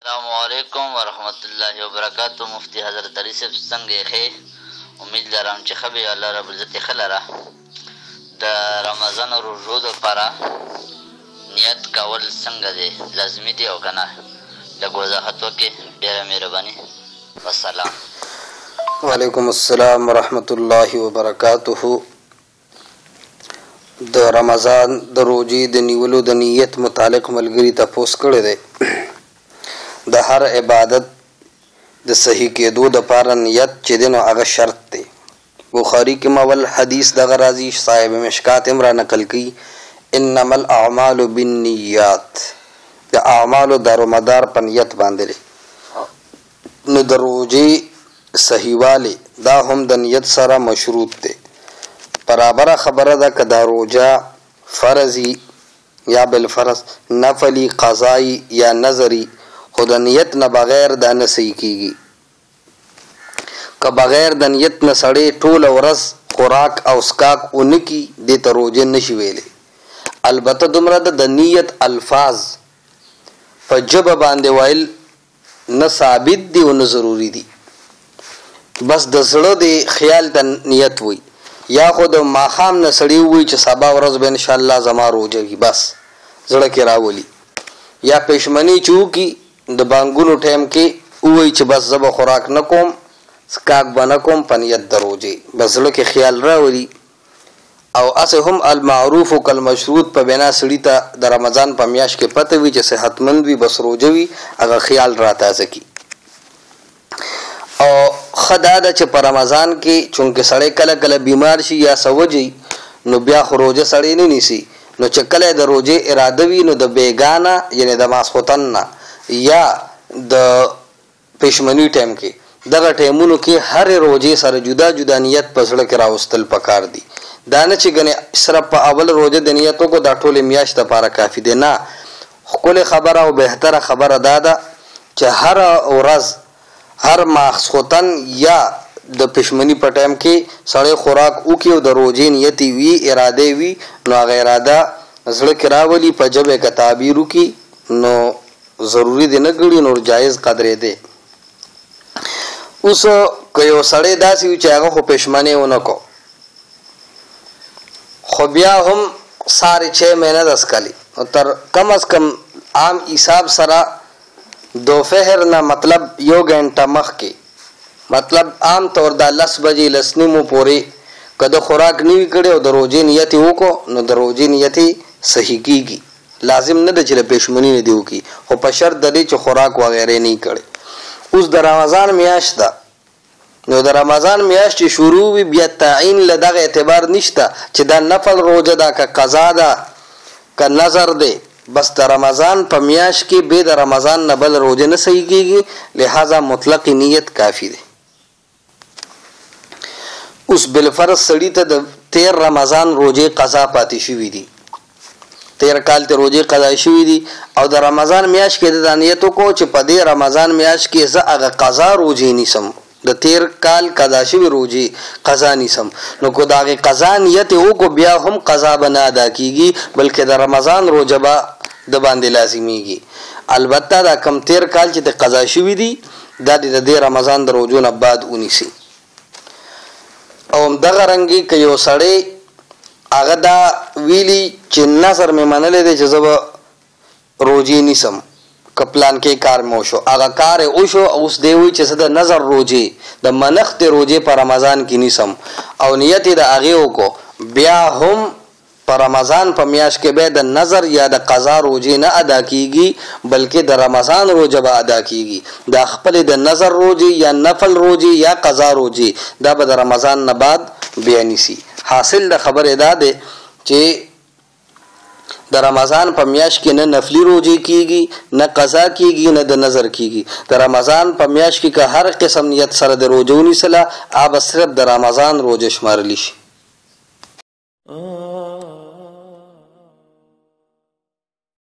السلام علیکم ورحمت الله وبرکاتہ. مفتی حضرت علی صاحب څنګه یې؟ امید لرم چې ښه به الله رب العزت یې ښه لره. د رمضان روژو دپاره نیت کول څنګه دی؟ لازمي دی او که نه؟ لږ وضاحت وکړې، ډېره مهرباني. والسلام. وعلیکم السلام ورحمت الله وبرکاتہ. د رمضان د روژې د نیولو د نیت متعلق ملګري تپوس کړی دی. د هر عبادت د صحیح کېدو دپاره نیت چې دی نو هغه شرط دی. بخاري کې مول حدیث دغه راځي، صاحب مشکات هم را نقل کوي، انما الاعمال بالنیات. د اعمالو دارومدار په نیت باندې دی. نو د روژې صحیحوالی دا هم د نیت سره مشروط دی. برابره خبره ده که دا روژه فرضي یا بالفرض، نفلی، قضایی یا نظری، خو د نیت نه بغیر دا نه صحیح کېږي. که بغیر د نیت نه سړی ټوله ورځ خوراک او څښاک ونه کي، دې ته روژه نشي ویلی. البته دومره ده د نیت الفاظ په ژبه باندې ویل نه ثابت دي او نه ضروري دي. بس د زړه د خیال ته نیت وي، یا خو د ماښام نه سړی ووایي چې سبا ورځ به انشاءالله زما روژه وي، بس زړه کې راولي. یا پښمني چې وکړي د بانګونو ټایم کې ووایي چې بس زه به خوراک نه کوم، څښاک به نه کوم په نیت د روژې، بس زړه کې خیال راولي. او هسې هم المعروف کالمشروط په بنا سړي ته د رمضان په میاشت کې پته وي چې صحتمند وي، بس روژه وي، هغه خیال را تازه کړي. او ښه دا ده چې په رمضان کې چونکې سړی کله کله بیمار شي یا څه وجي، نو بیا خو روژه سړی نه نیسي. نو چې کله د روژې اراده وي، نو د بیګانه یعنې د ماسخوتن نه یا د پښمني ټایم کې، دغه ټایمونو کې هرې روژې سره جدا جدا نیت په زړه کې راوستل پکار دي. دا نه چې ګنې صرف په اول روژه د نیت وکړو دا ټولې میاشت دپاره کافي دی، نه. ښکلې خبره او بهتره خبره دا ده چې هره ورځ هر ماسخوتن یا د پښمني په ټایم کې سړی خوراک وکړي او د روژې نیت وي، اراده وي، نو هغه اراده زړه کې راولي، په ژبه کې تعبیر وکړي، نو ضروري دی نه ګڼي، نور جایز قدرې دی. اوس که یو سړی داسې وي چې هغه خو پښمنۍ ونه کو، خو بیا هم سارې 6 مهینه دسکلي، نو تر کم از کم عام حساب سره دوپهر نه مطلب 1 غنټه مخکې، مطلب عام طور دا 10 بجې 10 نیمو پورې که د خوراک نه وي کړی او د روژې نیت یې وکړو، نو د روژې نیت یې صحیح کېږي. لازم نه ده چې له پښمني نه دې وکړي، خو په شرط د دې چې خوراک وغیرې نه یې کړی. اوس د رمضان میاشت ده، نو د رمضان میاشت چې شروع وي بیا تعین له دغه اعتبار نشته چې دا نفل روژه ده که قضا ده که نظر دی. بس د رمضان په میاشت کې بې د رمضان نه بل روژه نه صحیح کېږي، لہذا مطلق نیت کافي دی. اوس بالفرض سړي ته د 13 رمضان روژې قضا پاتې شوي دي، 13 کال ته روژې قضا شوي دي، او د رمضان میاشت کې د نیت وکړو چې په دې رمضان میاشت کې زه هغه قضا روژې نیسم، د 13 کال قضا شوي روژې قضا نیسم. نو که د هغې قضا نیت یې وکړو بیا هم قضا به نه ادا کېږي، بلکې د رمضان روژه به د باندې لازمیږي. البته دا کم 13 کال چې د قضا شوي دي دا د دې رمضان د روژو نه بعد ونیسي. او همدغه رنګې که یو سړی هغه دا ویلي چې نظر مې منلی دی چې زه به روژې نیسم، که پلان کې کار مې وشو، هغه کار یې وشو، اوس دی وایي چې زه د نظر روژې د منښتې روژې په رمضان کې نیسم او نیت یې د هغې وکړو، بیا هم په رمضان په میاشت کې به د نظر یا د قضا روژې نه ادا کېږي، بلکې د رمضان روژه به ادا کېږي. دا خپلې د نظر روژې یا نفل روژې یا قضا روژې دا به د رمضان نه بعد بیا نیسي. حاصل د خبرې دا دی چې د رمضان په میاشت کې نه نفلي روژې کېږي، نه قضا کېږي، نه د نظر کېږي. د رمضان په میاشت کې که هر قسم نیت سره د روژه ونیسله، هغه به صرف د رمضان روژه شمارلی شي.